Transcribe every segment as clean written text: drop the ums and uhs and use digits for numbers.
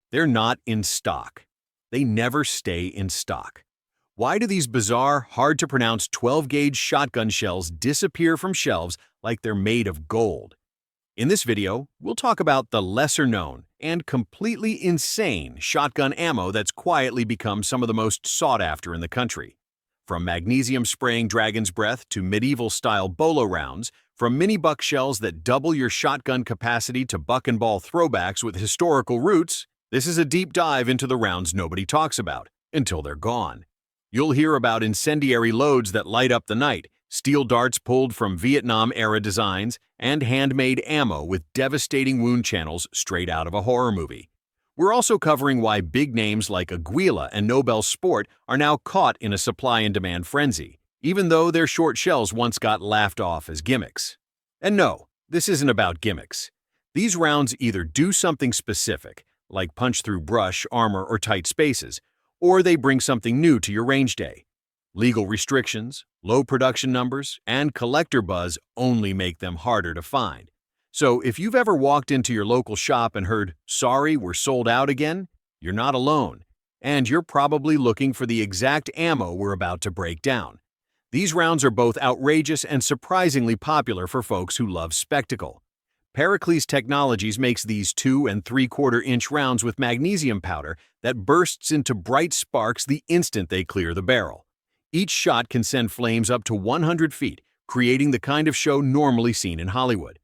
They're not in stock. They never stay in stock. Why do these bizarre, hard-to-pronounce 12-gauge shotgun shells disappear from shelves like they're made of gold? In this video, we'll talk about the lesser-known and completely insane shotgun ammo that's quietly become some of the most sought-after in the country. From magnesium-spraying dragon's breath to medieval-style bolo rounds, from mini buck shells that double your shotgun capacity to buck and ball throwbacks with historical roots, this is a deep dive into the rounds nobody talks about, until they're gone. You'll hear about incendiary loads that light up the night, steel darts pulled from Vietnam-era designs, and handmade ammo with devastating wound channels straight out of a horror movie. We're also covering why big names like Aguila and Nobel Sport are now caught in a supply and demand frenzy, even though their short shells once got laughed off as gimmicks. And no, this isn't about gimmicks. These rounds either do something specific, like punch through brush, armor, or tight spaces, or they bring something new to your range day. Legal restrictions, low production numbers, and collector buzz only make them harder to find. So if you've ever walked into your local shop and heard, "Sorry, we're sold out again," you're not alone. And you're probably looking for the exact ammo we're about to break down. These rounds are both outrageous and surprisingly popular for folks who love spectacle. Pericles Technologies makes these 2 3/4-inch rounds with magnesium powder that bursts into bright sparks the instant they clear the barrel. Each shot can send flames up to 100 feet, creating the kind of show normally seen in Hollywood.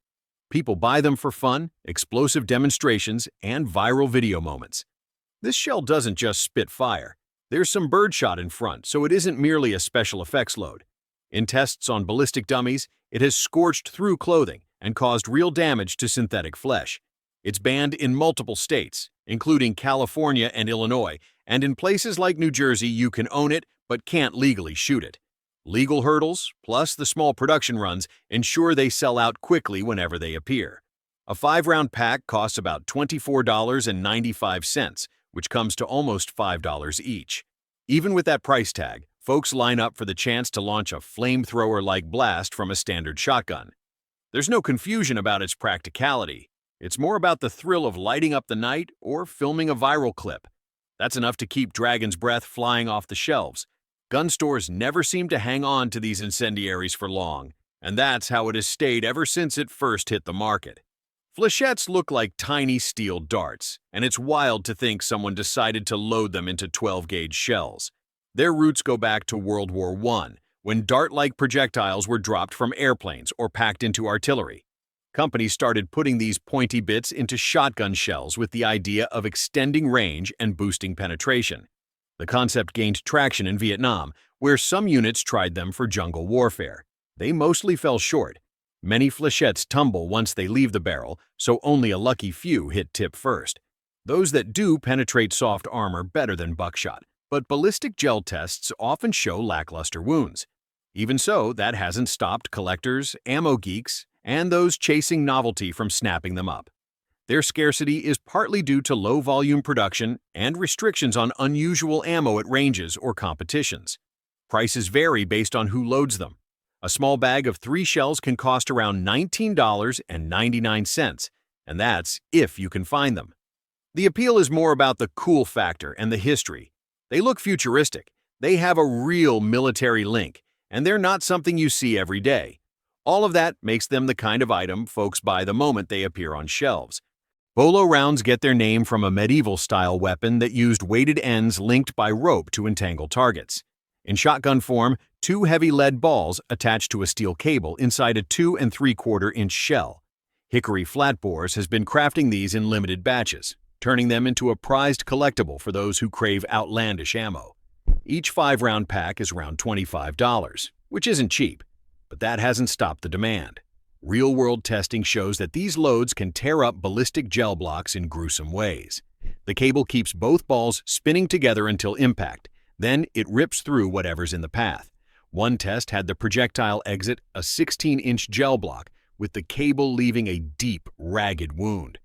People buy them for fun, explosive demonstrations, and viral video moments. This shell doesn't just spit fire. There's some birdshot in front, so it isn't merely a special effects load. In tests on ballistic dummies, it has scorched through clothing and caused real damage to synthetic flesh. It's banned in multiple states, including California and Illinois, and in places like New Jersey you can own it but can't legally shoot it. Legal hurdles, plus the small production runs, ensure they sell out quickly whenever they appear. A 5-round pack costs about $24.95, which comes to almost $5 each. Even with that price tag, folks line up for the chance to launch a flamethrower-like blast from a standard shotgun. There's no confusion about its practicality. It's more about the thrill of lighting up the night or filming a viral clip. That's enough to keep dragon's breath flying off the shelves. Gun stores never seem to hang on to these incendiaries for long, and that's how it has stayed ever since it first hit the market. Flechettes look like tiny steel darts, and it's wild to think someone decided to load them into 12-gauge shells. Their roots go back to World War I, when dart-like projectiles were dropped from airplanes or packed into artillery. Companies started putting these pointy bits into shotgun shells with the idea of extending range and boosting penetration. The concept gained traction in Vietnam, where some units tried them for jungle warfare. They mostly fell short. Many flechettes tumble once they leave the barrel, so only a lucky few hit tip first. Those that do penetrate soft armor better than buckshot, but ballistic gel tests often show lackluster wounds. Even so, that hasn't stopped collectors, ammo geeks, and those chasing novelty from snapping them up. Their scarcity is partly due to low-volume production and restrictions on unusual ammo at ranges or competitions. Prices vary based on who loads them. A small bag of 3 shells can cost around $19.99, and that's if you can find them. The appeal is more about the cool factor and the history. They look futuristic, they have a real military link, and they're not something you see every day. All of that makes them the kind of item folks buy the moment they appear on shelves. Bolo rounds get their name from a medieval-style weapon that used weighted ends linked by rope to entangle targets. In shotgun form, 2 heavy lead balls attached to a steel cable inside a 2 3/4-inch shell. Hickory Flatbores has been crafting these in limited batches, turning them into a prized collectible for those who crave outlandish ammo. Each 5-round pack is around $25, which isn't cheap, but that hasn't stopped the demand. Real-world testing shows that these loads can tear up ballistic gel blocks in gruesome ways. The cable keeps both balls spinning together until impact, then it rips through whatever's in the path. One test had the projectile exit a 16-inch gel block, with the cable leaving a deep, ragged wound.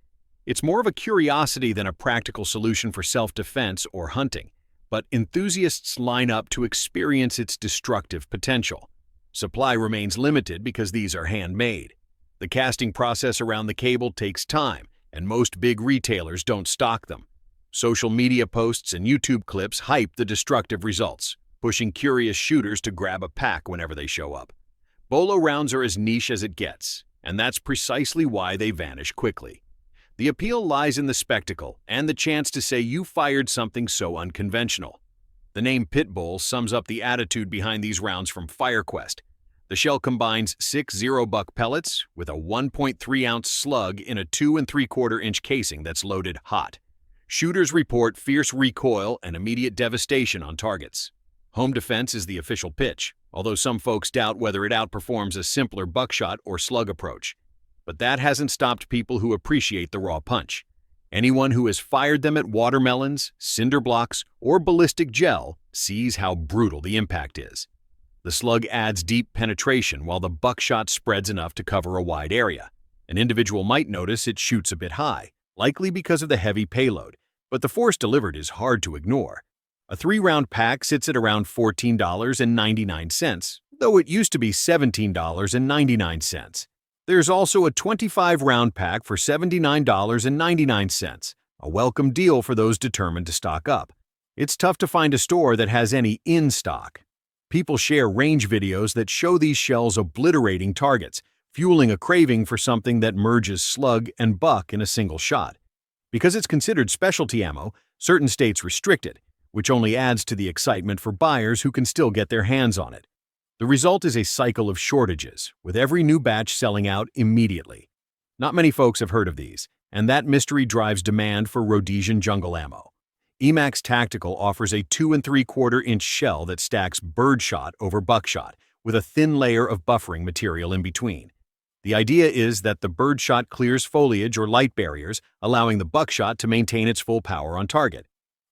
It's more of a curiosity than a practical solution for self-defense or hunting, but enthusiasts line up to experience its destructive potential. Supply remains limited because these are handmade. The casting process around the cable takes time, and most big retailers don't stock them. Social media posts and YouTube clips hype the destructive results, pushing curious shooters to grab a pack whenever they show up. Bolo rounds are as niche as it gets, and that's precisely why they vanish quickly. The appeal lies in the spectacle and the chance to say you fired something so unconventional. The name Pit Bull sums up the attitude behind these rounds from FireQuest. The shell combines 6 0-buck pellets with a 1.3-ounce slug in a 2 3/4-inch casing that's loaded hot. Shooters report fierce recoil and immediate devastation on targets. Home defense is the official pitch, although some folks doubt whether it outperforms a simpler buckshot or slug approach. But that hasn't stopped people who appreciate the raw punch. Anyone who has fired them at watermelons, cinder blocks, or ballistic gel sees how brutal the impact is. The slug adds deep penetration while the buckshot spreads enough to cover a wide area. An individual might notice it shoots a bit high, likely because of the heavy payload, but the force delivered is hard to ignore. A 3-round pack sits at around $14.99, though it used to be $17.99. There's also a 25-round pack for $79.99, a welcome deal for those determined to stock up. It's tough to find a store that has any in stock. People share range videos that show these shells obliterating targets, fueling a craving for something that merges slug and buck in a single shot. Because it's considered specialty ammo, certain states restrict it, which only adds to the excitement for buyers who can still get their hands on it. The result is a cycle of shortages, with every new batch selling out immediately. Not many folks have heard of these, and that mystery drives demand for Rhodesian jungle ammo. Emax Tactical offers a 2 3/4-inch shell that stacks birdshot over buckshot, with a thin layer of buffering material in between. The idea is that the birdshot clears foliage or light barriers, allowing the buckshot to maintain its full power on target.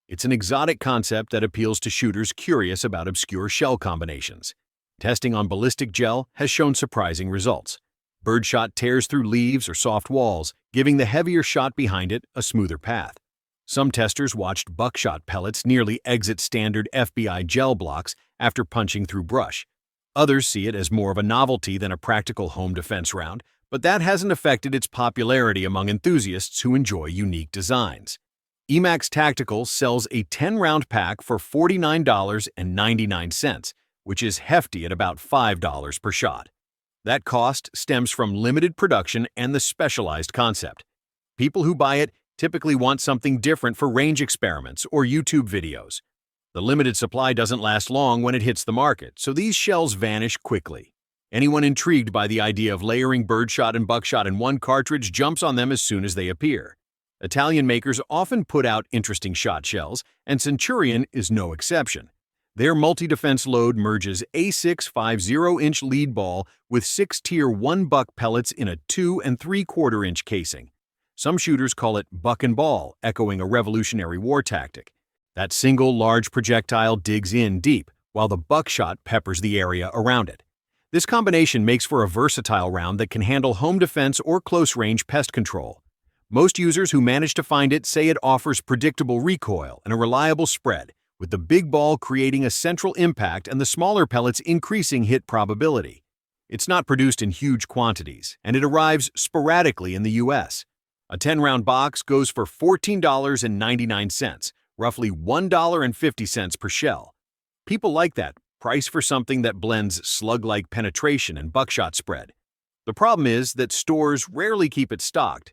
It's an exotic concept that appeals to shooters curious about obscure shell combinations. Testing on ballistic gel has shown surprising results. Birdshot tears through leaves or soft walls, giving the heavier shot behind it a smoother path. Some testers watched buckshot pellets nearly exit standard FBI gel blocks after punching through brush. Others see it as more of a novelty than a practical home defense round, but that hasn't affected its popularity among enthusiasts who enjoy unique designs. Emax Tactical sells a 10-round pack for $49.99, which is hefty at about $5 per shot. That cost stems from limited production and the specialized concept. People who buy it typically want something different for range experiments or YouTube videos. The limited supply doesn't last long when it hits the market, so these shells vanish quickly. Anyone intrigued by the idea of layering birdshot and buckshot in one cartridge jumps on them as soon as they appear. Italian makers often put out interesting shot shells, and Centurion is no exception. Their multi-defense load merges a 6 50-inch lead ball with 6 Tier 1 buck pellets in a 2 3/4-inch casing. Some shooters call it buck and ball, echoing a Revolutionary War tactic. That single large projectile digs in deep, while the buckshot peppers the area around it. This combination makes for a versatile round that can handle home defense or close-range pest control. Most users who manage to find it say it offers predictable recoil and a reliable spread, with the big ball creating a central impact and the smaller pellets increasing hit probability. It's not produced in huge quantities, and it arrives sporadically in the U.S. A 10-round box goes for $14.99, roughly $1.50 per shell. People like that price for something that blends slug-like penetration and buckshot spread. The problem is that stores rarely keep it stocked.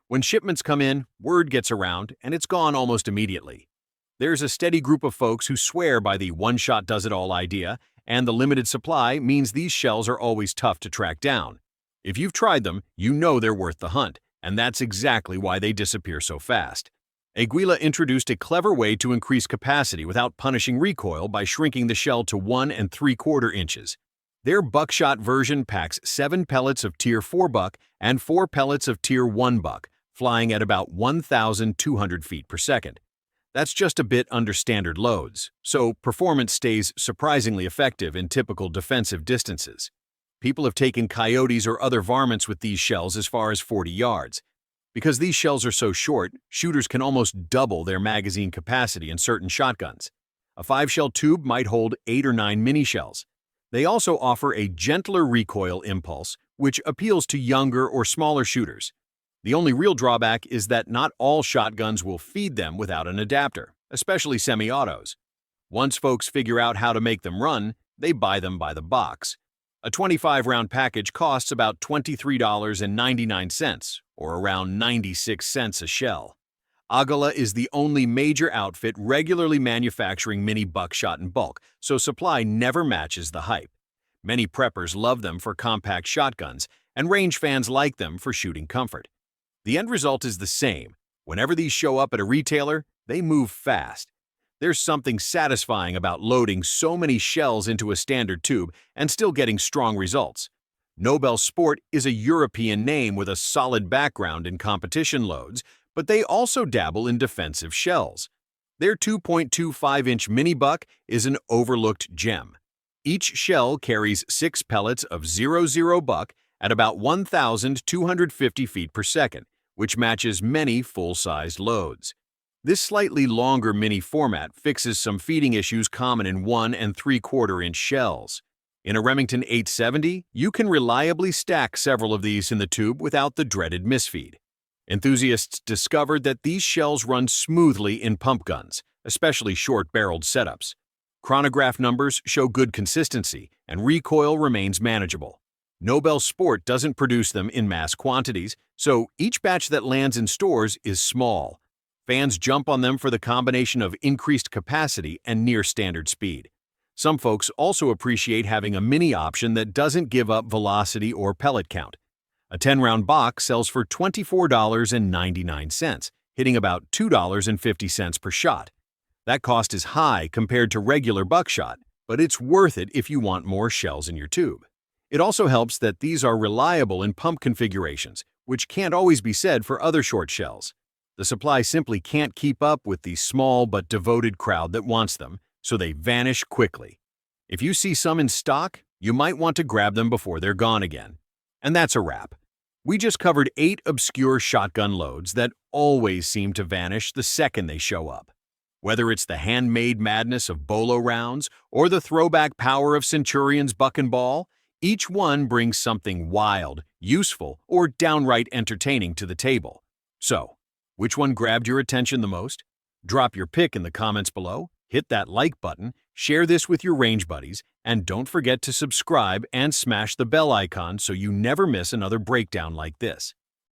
When shipments come in, word gets around, and it's gone almost immediately. There's a steady group of folks who swear by the one-shot-does-it-all idea, and the limited supply means these shells are always tough to track down. If you've tried them, you know they're worth the hunt, and that's exactly why they disappear so fast. Aguila introduced a clever way to increase capacity without punishing recoil by shrinking the shell to 1 3/4 inches. Their buckshot version packs 7 pellets of Tier 4 buck and 4 pellets of Tier 1 buck, flying at about 1,200 feet per second. That's just a bit under standard loads, so performance stays surprisingly effective in typical defensive distances. People have taken coyotes or other varmints with these shells as far as 40 yards. Because these shells are so short, shooters can almost double their magazine capacity in certain shotguns. A 5-shell tube might hold 8 or 9 mini shells. They also offer a gentler recoil impulse, which appeals to younger or smaller shooters. The only real drawback is that not all shotguns will feed them without an adapter, especially semi-autos. Once folks figure out how to make them run, they buy them by the box. A 25-round package costs about $23.99, or around 96 cents a shell. Agala is the only major outfit regularly manufacturing mini buckshot in bulk, so supply never matches the hype. Many preppers love them for compact shotguns, and range fans like them for shooting comfort. The end result is the same. Whenever these show up at a retailer, they move fast. There's something satisfying about loading so many shells into a standard tube and still getting strong results. Nobel Sport is a European name with a solid background in competition loads, but they also dabble in defensive shells. Their 2.25-inch mini buck is an overlooked gem. Each shell carries 6 pellets of 00 buck at about 1,250 feet per second, which matches many full-sized loads. This slightly longer mini format fixes some feeding issues common in 1 3/4-inch shells. In a Remington 870, you can reliably stack several of these in the tube without the dreaded misfeed. Enthusiasts discovered that these shells run smoothly in pump guns, especially short-barreled setups. Chronograph numbers show good consistency, and recoil remains manageable. Nobel Sport doesn't produce them in mass quantities, so each batch that lands in stores is small. Fans jump on them for the combination of increased capacity and near-standard speed. Some folks also appreciate having a mini option that doesn't give up velocity or pellet count. A 10-round box sells for $24.99, hitting about $2.50 per shot. That cost is high compared to regular buckshot, but it's worth it if you want more shells in your tube. It also helps that these are reliable in pump configurations, which can't always be said for other short shells. The supply simply can't keep up with the small but devoted crowd that wants them, so they vanish quickly. If you see some in stock, you might want to grab them before they're gone again. And that's a wrap. We just covered 8 obscure shotgun loads that always seem to vanish the second they show up. Whether it's the handmade madness of bolo rounds or the throwback power of Centurion's buck and ball, each one brings something wild, useful, or downright entertaining to the table. So, which one grabbed your attention the most? Drop your pick in the comments below, hit that like button, share this with your range buddies, and don't forget to subscribe and smash the bell icon so you never miss another breakdown like this.